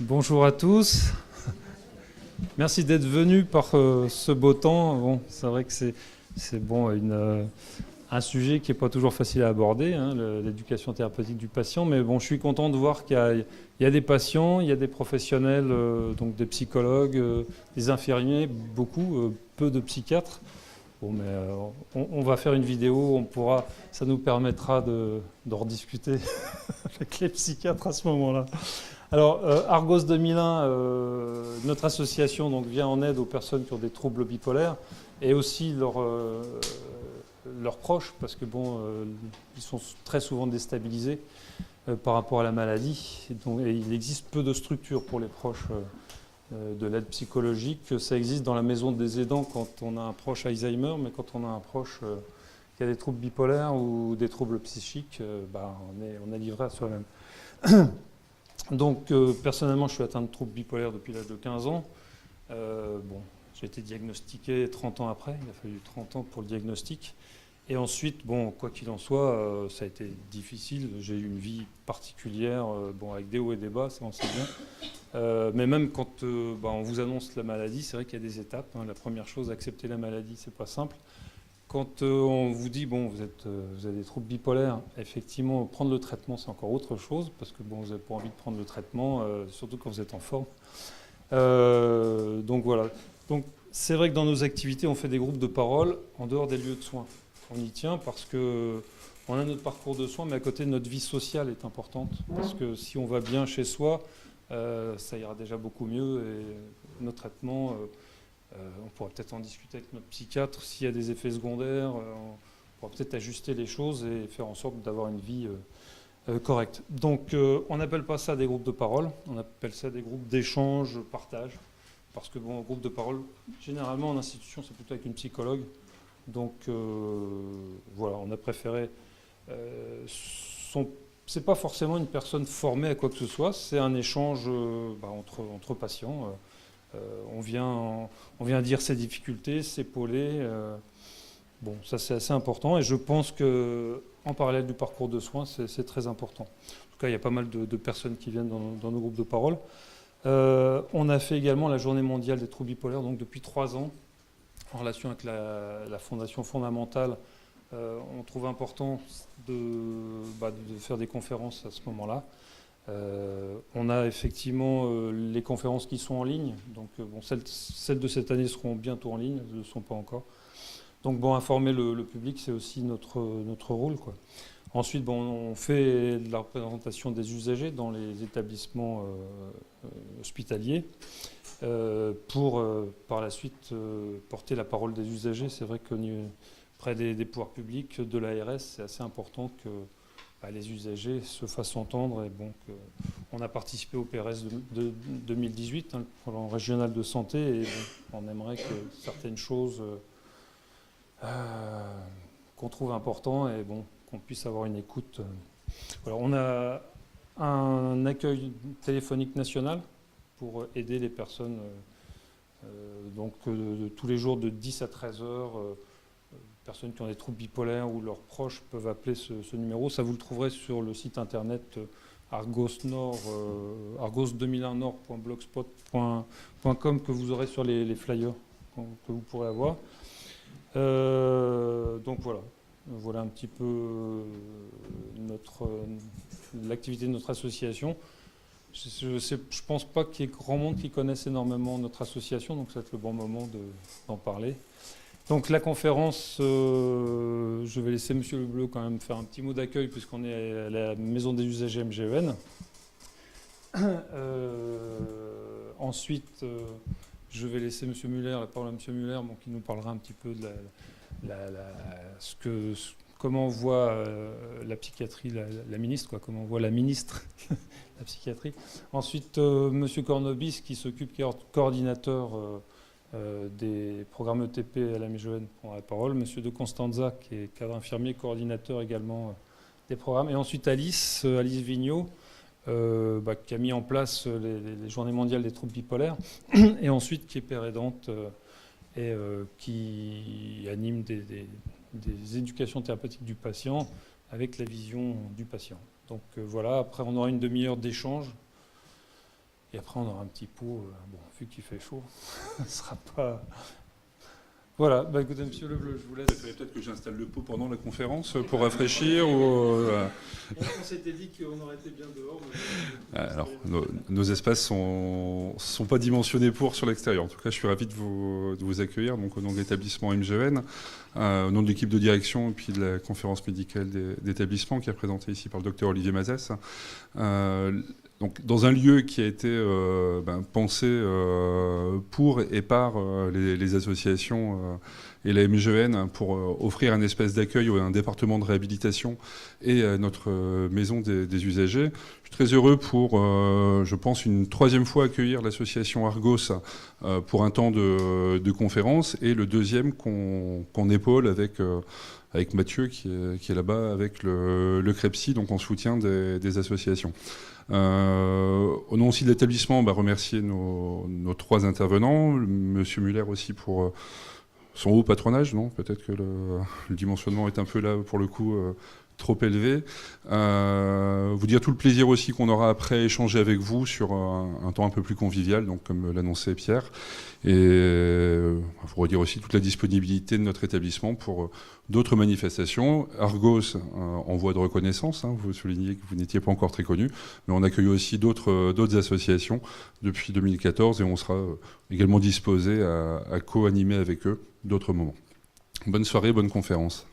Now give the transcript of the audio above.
Bonjour à tous. Merci d'être venus par ce beau temps. Bon, c'est vrai que c'est bon, un sujet qui n'est pas toujours facile à aborder, hein, l'éducation thérapeutique du patient. Mais bon, je suis content de voir qu'il y a des patients, il y a des professionnels, donc des psychologues, des infirmiers, beaucoup, peu de psychiatres. Bon, mais on va faire une vidéo, ça nous permettra de rediscuter avec les psychiatres à ce moment-là. Alors, Argos 2001, notre association donc, vient en aide aux personnes qui ont des troubles bipolaires et aussi leurs proches, parce que bon, ils sont très souvent déstabilisés par rapport à la maladie. Et il existe peu de structures pour les proches de l'aide psychologique. Ça existe dans la maison des aidants quand on a un proche Alzheimer, mais quand on a un proche qui a des troubles bipolaires ou des troubles psychiques, on est livré à soi-même. Donc, personnellement, je suis atteint de troubles bipolaires depuis l'âge de 15 ans. J'ai été diagnostiqué 30 ans après. Il a fallu 30 ans pour le diagnostic. Et ensuite, bon, quoi qu'il en soit, ça a été difficile. J'ai eu une vie particulière, avec des hauts et des bas, ça on sait bien. Mais même quand on vous annonce la maladie, c'est vrai qu'il y a des étapes. Hein. La première chose, accepter la maladie, c'est pas simple. Quand on vous dit, bon, vous avez des troubles bipolaires, effectivement, prendre le traitement, c'est encore autre chose, parce que bon, vous n'avez pas envie de prendre le traitement, surtout quand vous êtes en forme. Donc voilà. Donc c'est vrai que dans nos activités, on fait des groupes de parole en dehors des lieux de soins. On y tient parce que on a notre parcours de soins, mais à côté, notre vie sociale est importante. Parce que si on va bien chez soi, ça ira déjà beaucoup mieux, et nos traitements... on pourra peut-être en discuter avec notre psychiatre. S'il y a des effets secondaires, on pourra peut-être ajuster les choses et faire en sorte d'avoir une vie correcte. Donc on n'appelle pas ça des groupes de parole, on appelle ça des groupes d'échange, partage. Parce que bon, groupe de parole, généralement en institution, c'est plutôt avec une psychologue. Donc voilà, on a préféré... c'est pas forcément une personne formée à quoi que ce soit, c'est un échange entre patients. On vient dire ses difficultés, s'épauler. Bon, ça c'est assez important et je pense qu'en parallèle du parcours de soins, c'est très important. En tout cas, il y a pas mal de personnes qui viennent dans nos groupes de parole. On a fait également la Journée mondiale des troubles bipolaires, donc depuis 3 ans, en relation avec la Fondation fondamentale. On trouve important de faire des conférences à ce moment-là. On a effectivement les conférences qui sont en ligne. Donc, celles de cette année seront bientôt en ligne, elles ne le sont pas encore. Donc, informer le public, c'est aussi notre rôle, quoi. Ensuite, on fait de la représentation des usagers dans les établissements hospitaliers pour, par la suite, porter la parole des usagers. C'est vrai qu'auprès des pouvoirs publics, de l'ARS, c'est assez important que les usagers se fassent entendre. Et on a participé au PRS de 2018, le plan régional de santé, et on aimerait que certaines choses qu'on trouve importantes et qu'on puisse avoir une écoute. Voilà, on a un accueil téléphonique national pour aider les personnes tous les jours de 10 à 13 heures. Personnes qui ont des troubles bipolaires ou leurs proches peuvent appeler ce numéro. Ça, vous le trouverez sur le site internet argos2001nord.blogspot.com que vous aurez sur les flyers que vous pourrez avoir. Donc voilà un petit peu l'activité de notre association. Je ne pense pas qu'il y ait grand monde qui connaisse énormément notre association, donc ça va être le bon moment d'en parler. Donc la conférence, je vais laisser M. Lebleu quand même faire un petit mot d'accueil puisqu'on est à la maison des usagers MGEN. Ensuite, je vais laisser M. Muller, la parole à M. Muller, qui nous parlera un petit peu de comment voit la psychiatrie, la ministre, comment voit la ministre la psychiatrie. Ensuite, M. Cornobis qui s'occupe, qui est coordinateur des programmes ETP à la MGEN prendra la parole. Monsieur de Constanza, qui est cadre infirmier, coordinateur également des programmes. Et ensuite Alice Vigneault, qui a mis en place les Journées mondiales des troubles bipolaires. Et ensuite qui est père aidante et qui anime des éducations thérapeutiques du patient avec la vision du patient. Donc voilà, après on aura une demi-heure d'échange. Et après, on aura un petit pot. Bon, vu qu'il fait chaud, ce ne sera pas. Voilà, bah, écoutez, monsieur Lebleu, je vous laisse. Peut-être que j'installe le pot pendant la conférence pour rafraîchir ou. On s'était dit qu'on aurait été bien dehors. Alors, nos espaces sont pas dimensionnés pour sur l'extérieur. En tout cas, je suis ravi de vous accueillir donc, au nom de l'établissement MGEN, au nom de l'équipe de direction et puis de la conférence médicale d'établissement qui est présentée ici par le docteur Olivier Mazès. Donc, dans un lieu qui a été pensé pour et par les associations et la MGEN pour offrir un espace d'accueil ou un département de réhabilitation et notre maison des usagers. Je suis très heureux pour, je pense, une 3e fois accueillir l'association Argos pour un temps de conférence et le 2e qu'on épaule avec Mathieu qui est là-bas avec le CREPSI, donc en soutien des associations. Au nom aussi de l'établissement, remercier nos 3 intervenants, Monsieur Muller aussi pour son haut patronage, non ? Peut-être que le dimensionnement est un peu là, pour le coup, trop élevé. Vous dire tout le plaisir aussi qu'on aura après échanger avec vous sur un temps un peu plus convivial, donc comme l'annonçait Pierre. Et vous redire aussi toute la disponibilité de notre établissement pour d'autres manifestations. Argos en voie de reconnaissance, vous soulignez que vous n'étiez pas encore très connu, mais on accueille aussi d'autres associations depuis 2014 et on sera également disposé à co-animer avec eux d'autres moments. Bonne soirée, bonne conférence.